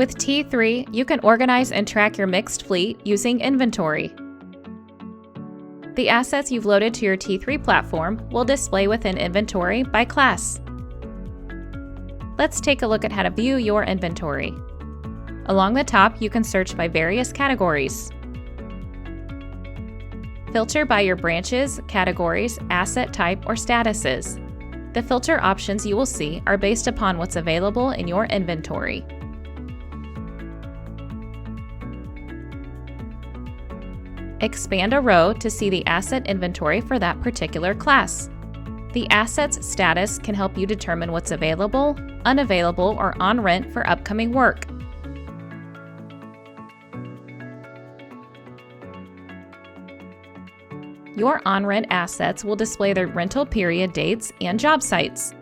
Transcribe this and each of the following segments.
With T3, you can organize and track your mixed fleet using inventory. The assets you've loaded to your T3 platform will display within inventory by class. Let's take a look at how to view your inventory. Along the top, you can search by various categories. Filter by your branches, categories, asset type, or statuses. The filter options you will see are based upon what's available in your inventory. Expand a row to see the asset inventory for that particular class. The asset's status can help you determine what's available, unavailable, or on rent for upcoming work. Your on-rent assets will display their rental period dates and job sites.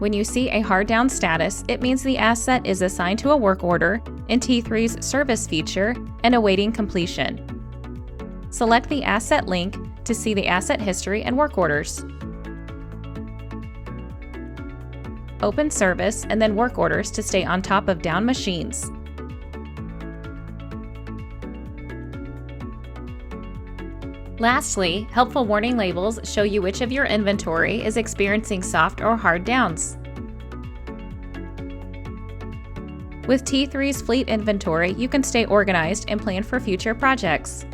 When you see a hard down status, it means the asset is assigned to a work order in T3's service feature and awaiting completion. Select the asset link to see the asset history and work orders. Open Service and then Work Orders to stay on top of down machines. Lastly, helpful warning labels show you which of your inventory is experiencing soft or hard downs. With T3's fleet inventory, you can stay organized and plan for future projects.